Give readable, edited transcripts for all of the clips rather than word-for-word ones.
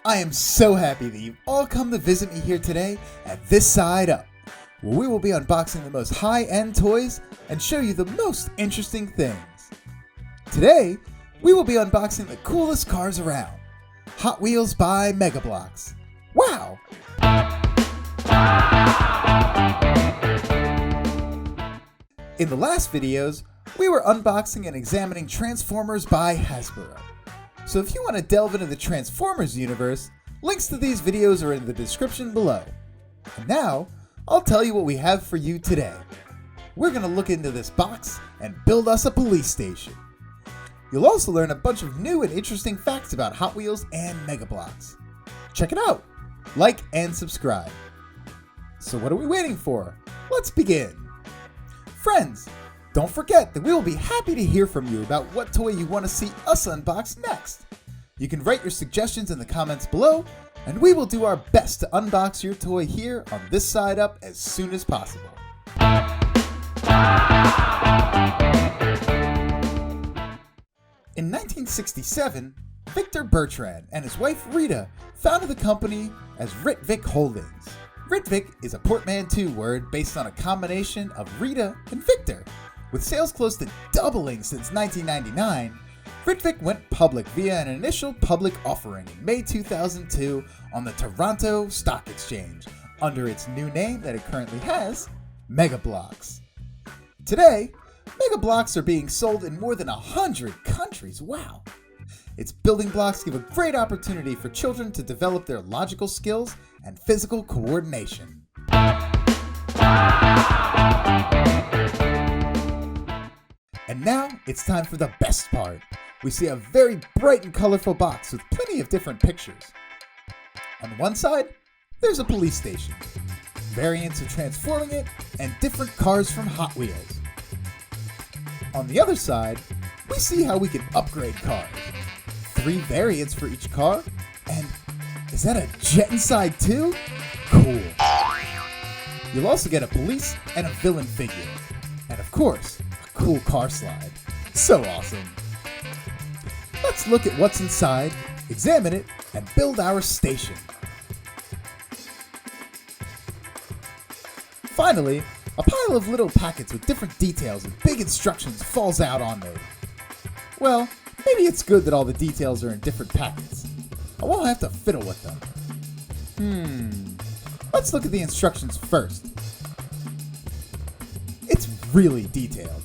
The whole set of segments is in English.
I am so happy that you've all come to visit me here today at This Side Up, where we will be unboxing the most high-end toys and show you the most interesting things. Today, we will be unboxing the coolest cars around, Hot Wheels by Mega Bloks. Wow! In the last videos, we were unboxing and examining Transformers by Hasbro. So if you want to delve into the Transformers universe, links to these videos are in the description below. And now, I'll tell you what we have for you today. We're going to look into this box and build us a police station. You'll also learn a bunch of new and interesting facts about Hot Wheels and Mega Bloks. Check it out! Like and subscribe. So what are we waiting for? Let's begin! Friends, don't forget that we will be happy to hear from you about what toy you want to see us unbox next. You can write your suggestions in the comments below, and we will do our best to unbox your toy here on This Side Up as soon as possible. In 1967, Victor Bertrand and his wife Rita founded the company as Ritvic Holdings. Ritvic is a portmanteau word based on a combination of Rita and Victor. With sales close to doubling since 1999, Ritvic went public via an initial public offering in May 2002 on the Toronto Stock Exchange under its new name that it currently has, Mega Bloks. Today, Mega Bloks are being sold in more than 100 countries. Wow! Its building blocks give a great opportunity for children to develop their logical skills and physical coordination. And now, it's time for the best part. We see a very bright and colorful box with plenty of different pictures. On one side, there's a police station, variants of transforming it, and different cars from Hot Wheels. On the other side, we see how we can upgrade cars. 3 variants for each car, and is that a jet inside too? Cool. You'll also get a police and a villain figure, and of course, a cool car slide. So awesome. Let's look at what's inside, examine it, and build our station. Finally, a pile of little packets with different details and big instructions falls out on me. Well, maybe it's good that all the details are in different packets. I won't have to fiddle with them. Let's look at the instructions first. It's really detailed.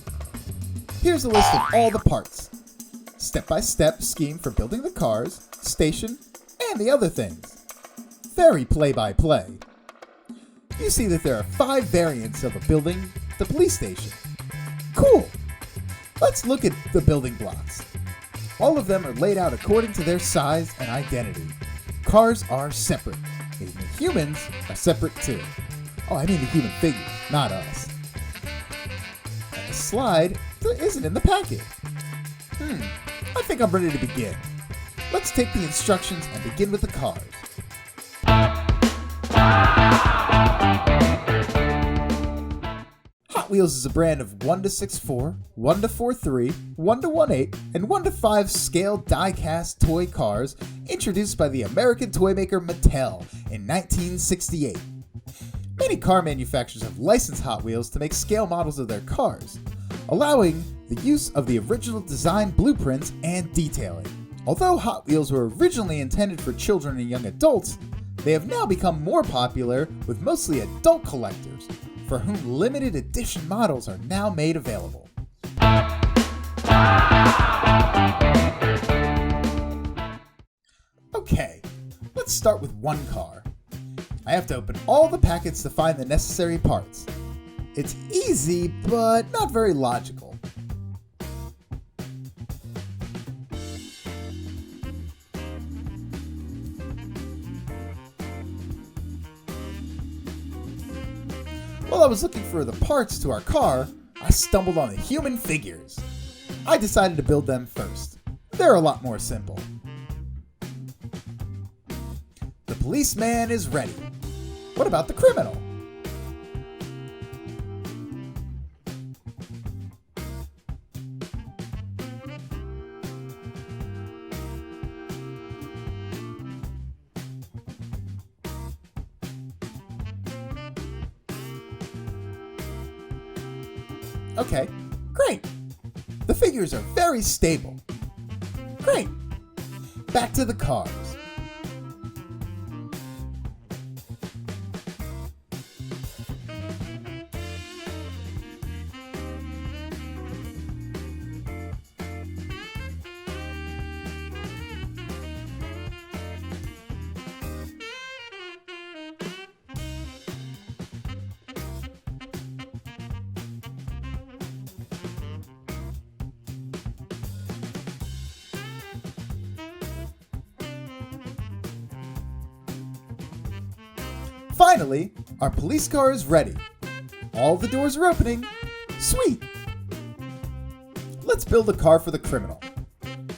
Here's a list of all the parts. Step-by-step scheme for building the cars, station, and the other things. Very play-by-play. You see that there are 5 variants of a building, the police station. Cool! Let's look at the building blocks. All of them are laid out according to their size and identity. Cars are separate. And the humans are separate too. Oh, I mean the human figures, not us. And the slide isn't in the packet. I think I'm ready to begin. Let's take the instructions and begin with the cars. Hot Wheels is a brand of 1-6-4, 1-4-3, 1-1-8, and 1-5 scale die-cast toy cars introduced by the American toy maker Mattel in 1968. Many car manufacturers have licensed Hot Wheels to make scale models of their cars, allowing the use of the original design blueprints and detailing. Although Hot Wheels were originally intended for children and young adults, they have now become more popular with mostly adult collectors, for whom limited edition models are now made available. Okay, let's start with one car. I have to open all the packets to find the necessary parts. It's easy, but not very logical. While I was looking for the parts to our car, I stumbled on the human figures. I decided to build them first. They're a lot more simple. The policeman is ready. What about the criminal? Okay, great. The figures are very stable. Great. Back to the cars. Finally, our police car is ready. All the doors are opening. Sweet! Let's build a car for the criminal.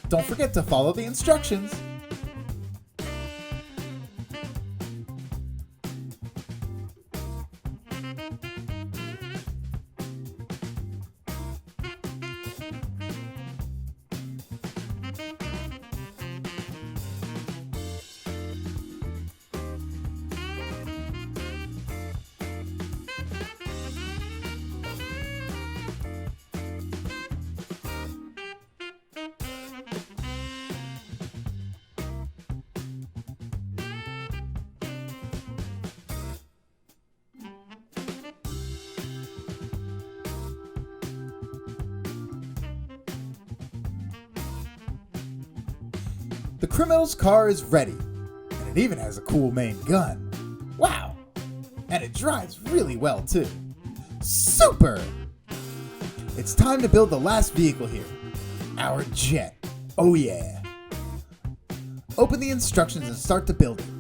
Don't forget to follow the instructions. The criminal's car is ready, and it even has a cool main gun. Wow! And it drives really well too. Super! It's time to build the last vehicle here. Our jet. Oh yeah! Open the instructions and start the building.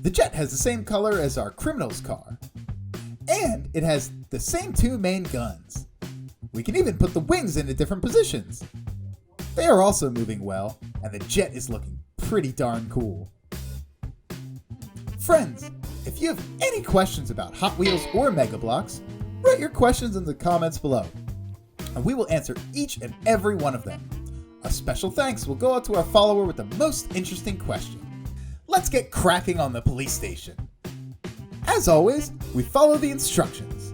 The jet has the same color as our criminal's car, and it has the same two main guns. We can even put the wings into different positions. They are also moving well, and the jet is looking pretty darn cool. Friends, if you have any questions about Hot Wheels or Mega Bloks, write your questions in the comments below, and we will answer each and every one of them. A special thanks will go out to our follower with the most interesting question. Let's get cracking on the police station. As always, we follow the instructions.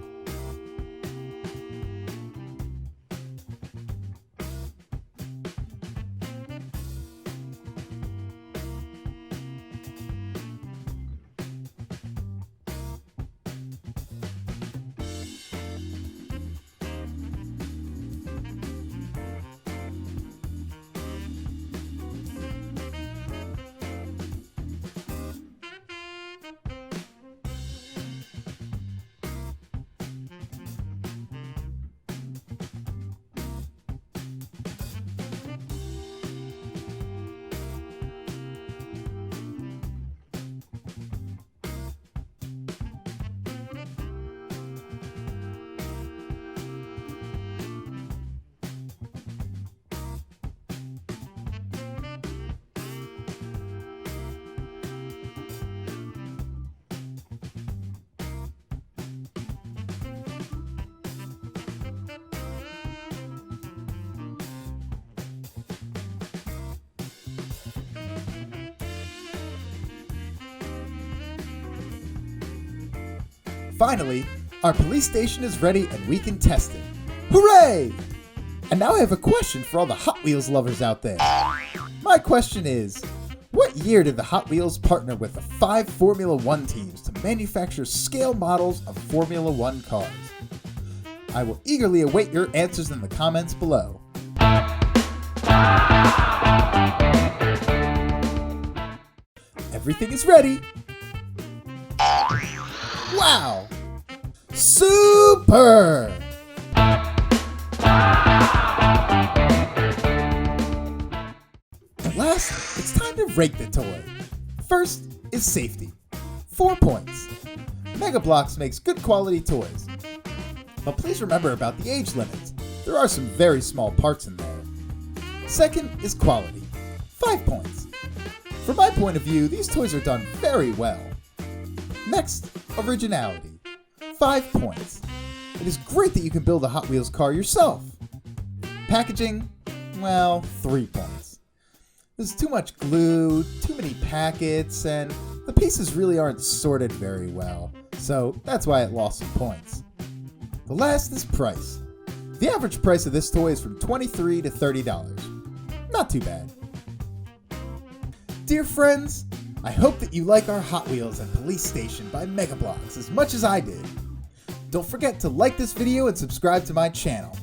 Finally, our police station is ready and we can test it. Hooray! And now I have a question for all the Hot Wheels lovers out there. My question is, what year did the Hot Wheels partner with the 5 Formula One teams to manufacture scale models of Formula One cars? I will eagerly await your answers in the comments below. Everything is ready. Wow! Super! At last, it's time to rate the toy. First is safety. 4 points. Mega Bloks makes good quality toys. But please remember about the age limit. There are some very small parts in there. Second is quality. 5 points. From my point of view, these toys are done very well. Next, originality. 5 points. It is great that you can build a Hot Wheels car yourself. Packaging, well, 3 points. There's too much glue, too many packets, and the pieces really aren't sorted very well, so that's why it lost some points. The last is price. The average price of this toy is from $23 to $30. Not too bad. Dear friends, I hope that you like our Hot Wheels and Police Station by Mega Bloks as much as I did. Don't forget to like this video and subscribe to my channel.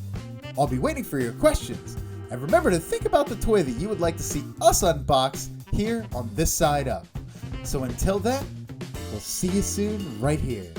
I'll be waiting for your questions, and remember to think about the toy that you would like to see us unbox here on This Side Up. So until then, we'll see you soon right here.